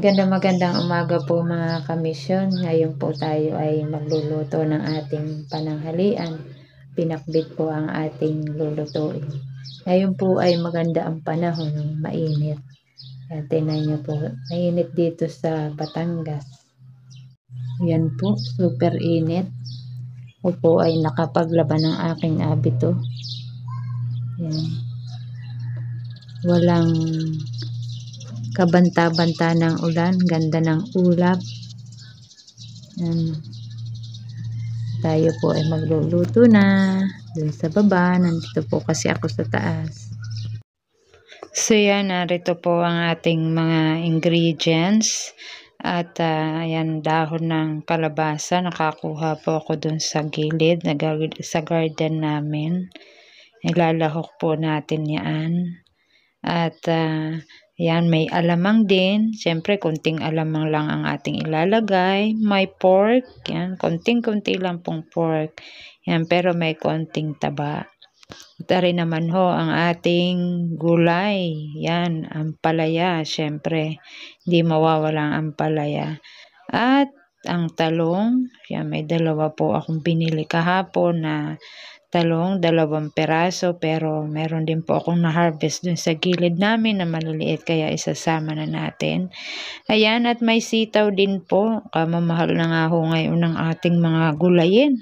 Magandang umaga po mga kamisyon. Ngayon po tayo ay magluluto ng ating pananghalian. Pinakbit po ang ating lulutuin. Ngayon po ay maganda ang panahon, mainit. Kaya tingnan niyo po, mainit dito sa Batangas. Yan po, super init. Ako po ay nakapaglaban ng aking abito. Yan. Walang kabanta-banta ng ulan, ganda ng ulap. Tayo po ay magluluto na dun sa baba. Nandito po kasi ako sa taas. So yan, narito po ang ating mga ingredients. At ayan, dahon ng kalabasa. Nakakuha po ako dun sa gilid, sa garden namin. Ilalahok po natin yan. At yan, may alamang din. Siyempre, konting alamang lang ang ating ilalagay. May pork. Yan, konting-konti lang pong pork. Yan, pero may konting taba. At rin naman ho ang ating gulay. Yan, ampalaya. Siyempre, hindi mawawala ang ampalaya. At ang talong. Yan, may dalawa po akong binili kahapon na talong, 2 peraso, pero meron din po akong na-harvest dun sa gilid namin na maliliit, kaya isasama na natin. Ayan, at may sitaw din po. Kamamahal na nga ho ngayon ng ating mga gulayin.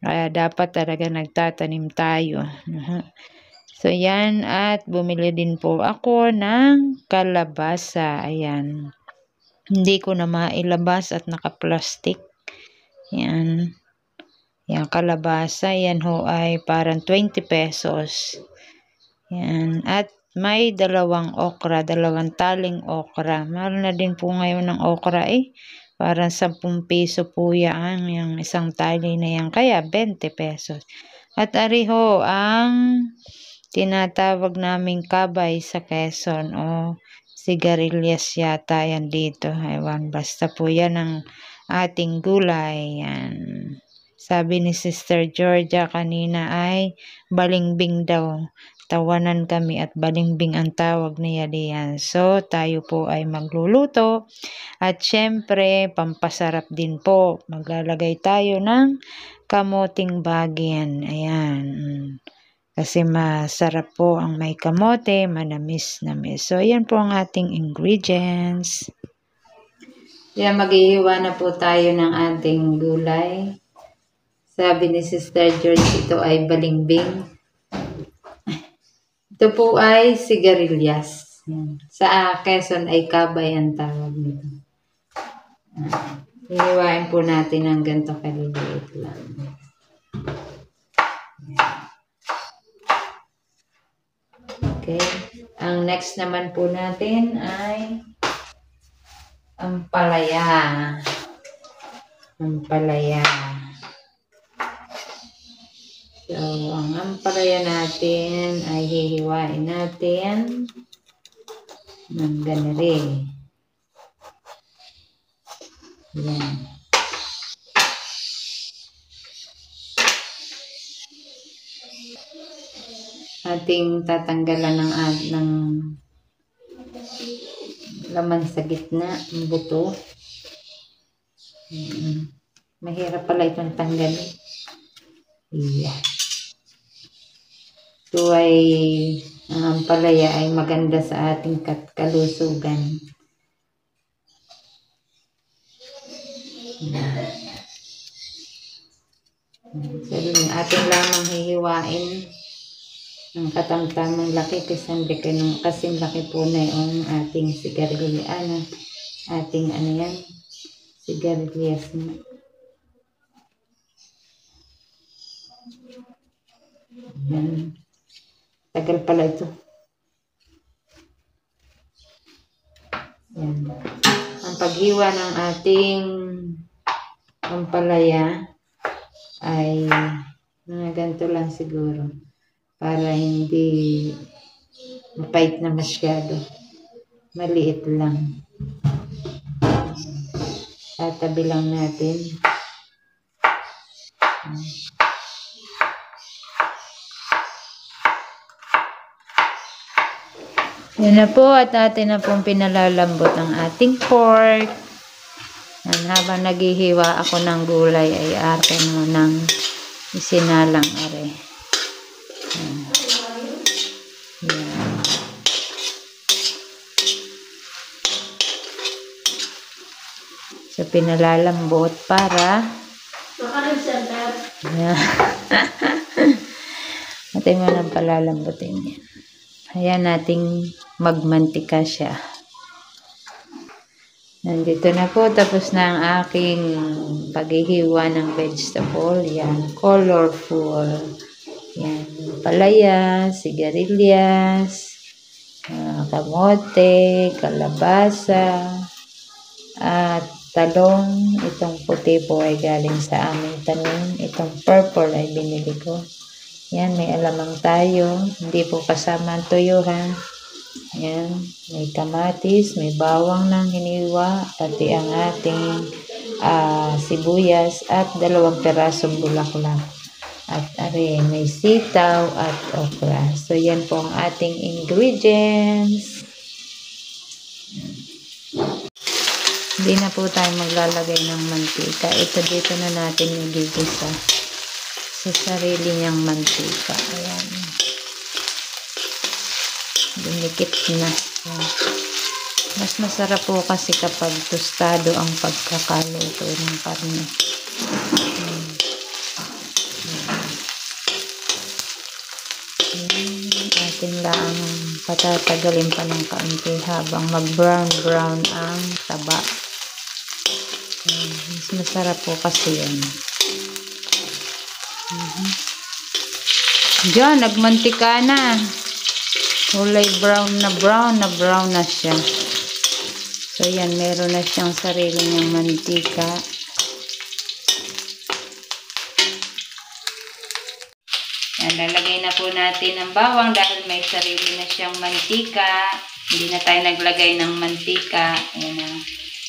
Kaya dapat talaga nagtatanim tayo. So yan, at bumili din po ako ng kalabasa. Ayan. Hindi ko na mailabas at naka-plastic. Yan. Yan, kalabasa. Yan ho ay parang 20 pesos. Yan. At may 2 okra, 2 taling okra. Mahal na din po ngayon ng okra eh. Parang 10 piso po yan, yung isang tali na yan. Kaya 20 pesos. At ari ho ang tinatawag naming kabay sa Quezon o sigarilyas yata yan dito. Ewan, basta po yan ang ating gulay. Yan. Sabi ni Sister Georgia kanina ay balingbing daw. Tawanan kami at balingbing ang tawag niya diyan. So, tayo po ay magluluto. At syempre, pampasarap din po. Maglalagay tayo ng kamoting bagyan. Ayan. Kasi masarap po ang may kamote, manamis-namis. So, ayan po ang ating ingredients. Kaya maghihiwa na po tayo ng ating gulay. Sabi ni Sister George, ito ay balingbing. Ito po ay sigarilyas. Sa Quezon ay kabay ang tawag nito. Hihiwain po natin ng ganito kaliliit lang. Okay. Ang next naman po natin ay ampalaya. Ampalaya. So, ang ampalaya natin ay hihiwain natin ng ganari. Yan. Ating tatanggalan ng laman sa gitna, ang buto. Mahirap pala itong tanggalin. Yeah. Ito ay ang ampalaya ay maganda sa ating kalusugan. Sabi ng ating lamang hihiwain ng katamtamang laki kasing laki po na yung ating sigarilyas. Ating ano yan? Sigarilyas na. Yan. Tagal pala ito. Yan. Ang paghiwa ng ating ampalaya ay mga ganito lang siguro para hindi mapait na masyado. Maliit lang. Tatabi lang natin. Yan na po at atin na pong pinalalambot ang ating pork. Yan, habang naghihiwa ako ng gulay ay akin mo ng isinalang are. Yan. Yan. So pinalalambot para yan. Atin mo nang palalambutin yan. Ayan nating magmantika siya. Nandito na po. Tapos na ang aking paghihiwa ng vegetable. Yan. Colorful. Yan. Palaya, sigarilyas, kamote, kalabasa, at talong. Itong puti po ay galing sa aming tanim. Itong purple ay binili ko. Yan, may alamang tayo. Hindi po kasama ang tuyo, ha. Yan, may kamatis, may bawang ng hiniwa, pati ang ating sibuyas at 2 pirasong bulaklak. At are, may sitaw at okra. So, yan po ang ating ingredients. Hindi na po tayo maglalagay ng mantika. Ito dito na natin igigisa sa sarili niyang mantika. Ayan. Dumikit na. Ayan. Mas masarap po kasi kapag tostado ang pagkakaluto ng karne. Atin lang patatagalin pa ng kaunti habang mag-brown ang taba. Mas masarap po kasi yan. Diyan, nagmantika na. Kulay brown na siya. So, yan, meron na siyang sarili niyang mantika. Yan, lalagay na po natin ang bawang dahil may sarili na siyang mantika. Hindi na tayo naglagay ng mantika.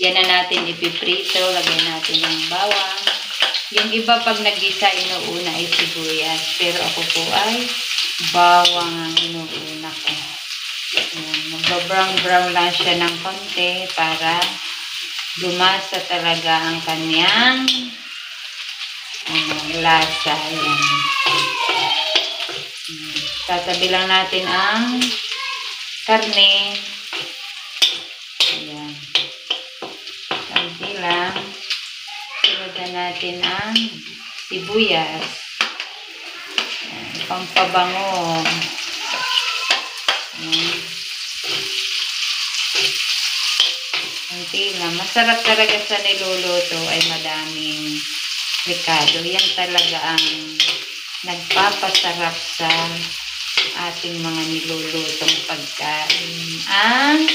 Yan na natin ipiprito. Lagay natin ang bawang. Yung iba pag nagisa, inuuna ay sibuyas. Pero ako po ay bawang ang inuuna ko. Mag-brown lang siya ng konti para lumasa talaga ang kanyang lasa. Yan. Tatabi lang natin ang karne. Ayan. Konti lang. Sunod natin ang sibuyas. Ayan. Pampabango. Konti lang. Masarap talaga sa niluluto ay madaming ricado. Yan talaga ang nagpapasarap sa ating mga nilulutong pagkain. Ang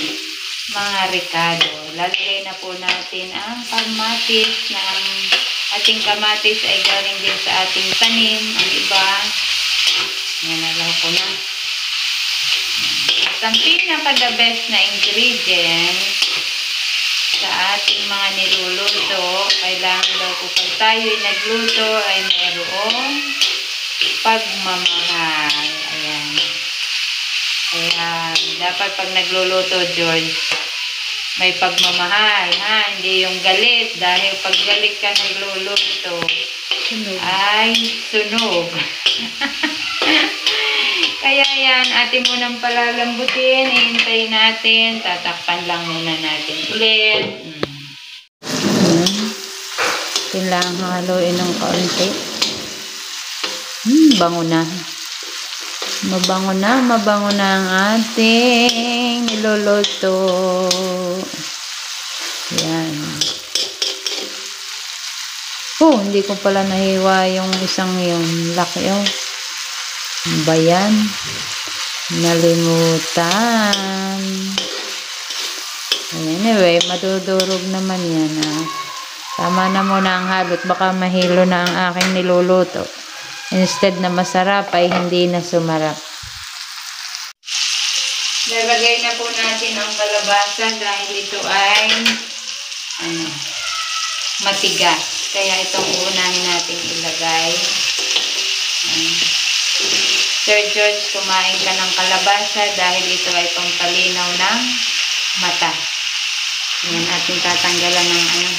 mga ricado. Lalagay na po natin ang kamatis na ang ating kamatis ay galing din sa ating tanim. Ang iba, nalalaw ko na. At ang pinaka-the best na ingredient sa ating mga niluluto, kailangan daw po pag tayo ay nagluto ay mayroong pagmamahal. Ayan. Kaya dapat pag nagluluto, George, may pagmamahal, ha? Hindi yung galit. Dahil pag galit ka nagluluto, ay sunog. Kaya yan, atin munang palalambutin. Ihintayin natin. Tatakpan lang muna natin ulit. Kailangan haluin ng kaunti. Bango na. Mabango na ang ating niluluto. Yan. Hindi ko pala nahiwa yung isang yung laki. Bayan. Nalimutan. Anyway, madudurog naman yan. Tama na muna ang halot. Baka mahilo na ang aking niluluto. Instead na masarap ay hindi na sumarap. Lalagay na po natin ang kalabasa dahil ito ay matigas. Kaya itong unahin natin ilagay. Sir George, kumain ka ng kalabasa dahil ito ay pampalinaw ng mata. Yan, ating tatanggalan ng ano.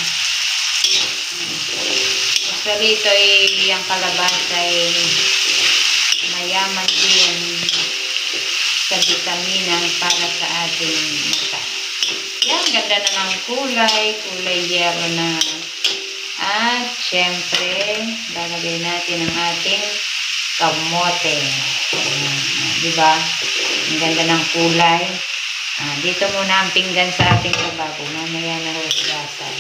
Actually, ito ay, yung kalabasa ay mayaman din sa vitamina para sa ating mata. Yan, ganda na ng kulay yellow na. At, syempre, lalagay natin ang ating kamote. Diba? Ang ganda ng kulay. Dito muna ang pinggan sa ating lababo. Mamaya na hugasan.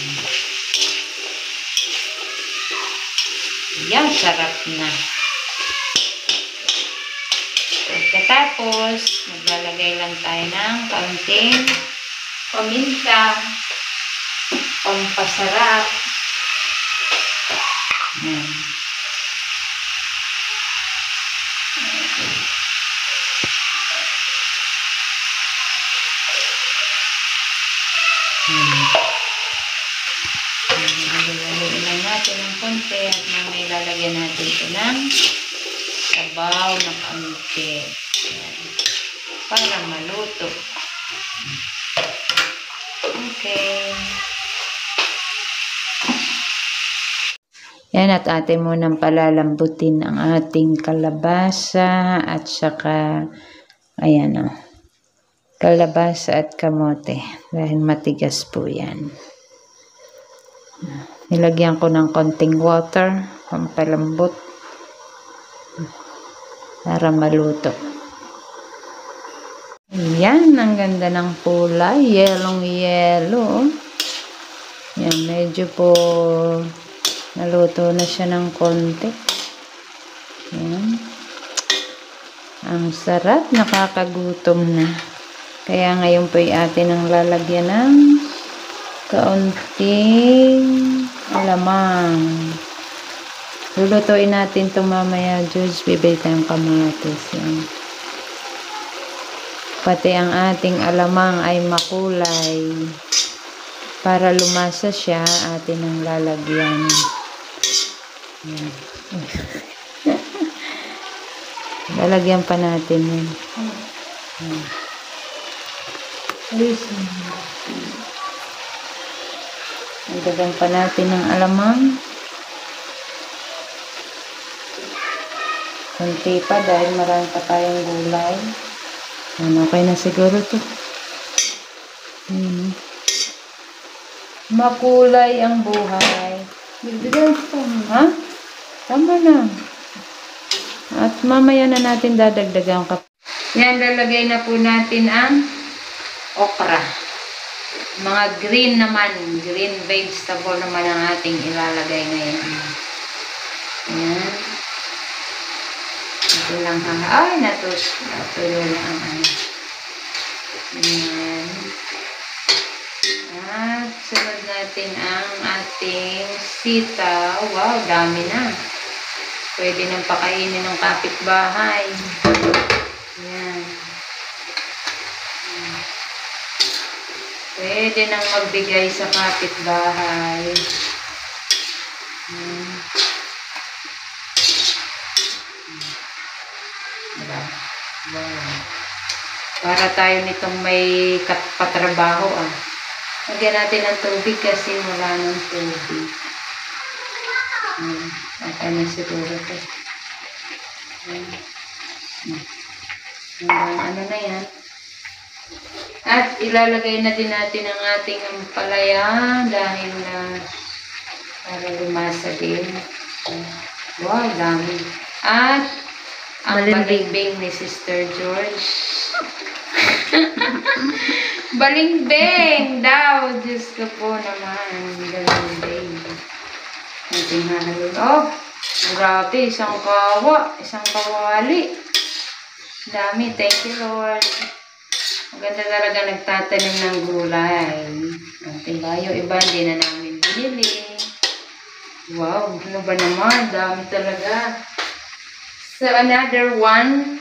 Yan, sarap na. Pagkatapos, maglalagay lang tayo ng kaunting paminta, pampasarap. Yan. Lalagyan lang natin ng konti at mamaya lalagyan natin ito ng sabaw na kaunti. Para maluto. Okay. Yan, at atin munang palalambutin ang ating kalabasa at saka, ayan o, kalabasa at kamote. Dahil matigas po yan. Nilagyan ko ng konting water, pampalambot, para maluto. Yan, ang ganda ng kulay. Yellow. Yan, medyo po naluto na siya ng konti. Yan. Ang sarap, nakakagutom na. Kaya ngayon po ay atin ang lalagyan ng kaunting alamang. Lulutuin natin ito mamaya, George. Bibili tayong kamatis. Yan. Pati ang ating alamang ay makulay. Para lumasa siya, atin ang lalagyan. Yan. Lalagyan pa natin yan. Lalagyan pa natin ng alamang. Kunti pa dahil marami pa tayong gulay. Okay na siguro to. Makulay ang buhay. Ha? Tama na. At mamaya na natin dadagdagan ka. Yan, lalagay na po natin ang okra. Mga green naman. Green vegetable naman ang ating ilalagay ngayon. Yan. Ito lang ha. Ay, natuloy na ang ano. Yan. At sunod natin ang ating sitaw. Wow, dami na. Pwede nang pakainin ng kapitbahay. Yan. Pwede nang magbigay sa kapitbahay. Wow. Para tayo nitong may patrabaho Lagyan natin ng tubig kasi wala ng tubig. Okay na siguro ito. Ano na yan. At ilalagay na din natin ang ating ampalaya dahil para lumasa din. Wow, dami. At ang balimbing ni Sister George. Balimbing daw. Diyos ko po naman. Balimbing. Ating halagay. Oh, grabe. Isang kawali. Dami. Thank you, Lord. Maganda talaga nagtatanim ng gulay. Diba? Yung iba hindi na namin binili. Wow. Ano ba naman? Dami talaga. So, another one.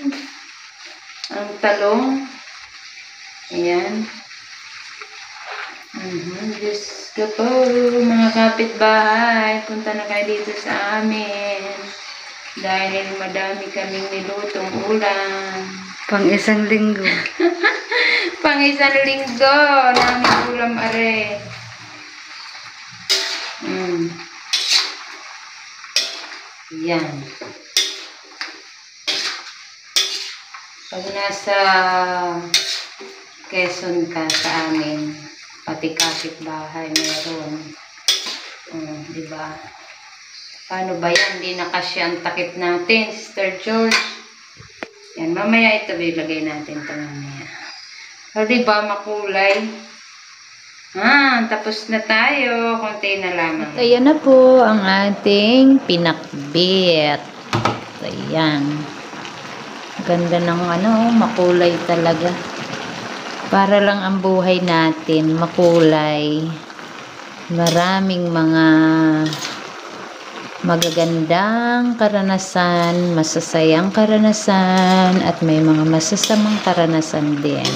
Ang talong. Ayan. Diyos ko po, mga kapitbahay. Punta na kayo dito sa amin. Dahil madami kaming nilutong ulam. Pang isang linggo. Pang isang linggo namin ulam are. Yan. Pag nasa Quezon ka sa amin, pati kapitbahay meron. Diba? Paano ba yan? Hindi na kasi ang takip natin, Sister George. Yan, mamaya ito ilagay natin ito mamaya. O, diba, makulay? Tapos na tayo. Konti na lamang. At ayan na po ang ating pinakbit. Ayan. Ganda ng makulay talaga. Para lang ang buhay natin, makulay. Maraming mga magagandang karanasan, masasayang karanasan, at may mga masasamang karanasan din.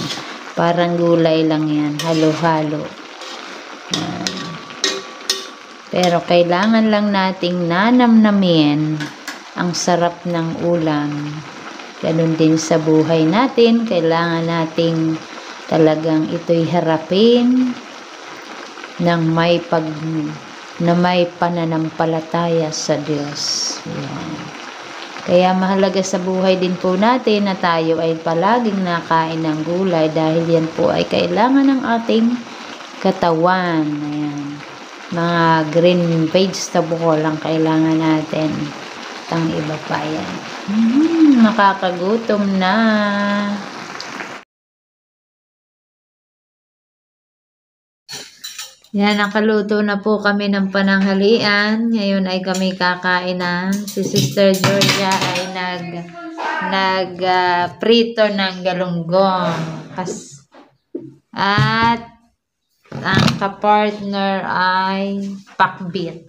Parang gulay lang yan, halo-halo. Pero kailangan lang nating nanamnamin ang sarap ng ulam. Ganun din sa buhay natin, kailangan nating talagang ito'y harapin ng may pananampalataya sa Diyos. Yan. Kaya mahalaga sa buhay din po natin na tayo ay palaging nakain ng gulay dahil yan po ay kailangan ng ating katawan. Ayan. Mga green vegetable ang kailangan natin. Ang iba pa yan. Nakakagutom na. Yan, nakaluto na po kami ng pananghalian. Ngayon ay kami kakain na. Si Sister Georgia ay prito ng galunggong. At ang kapartner ay pakbit.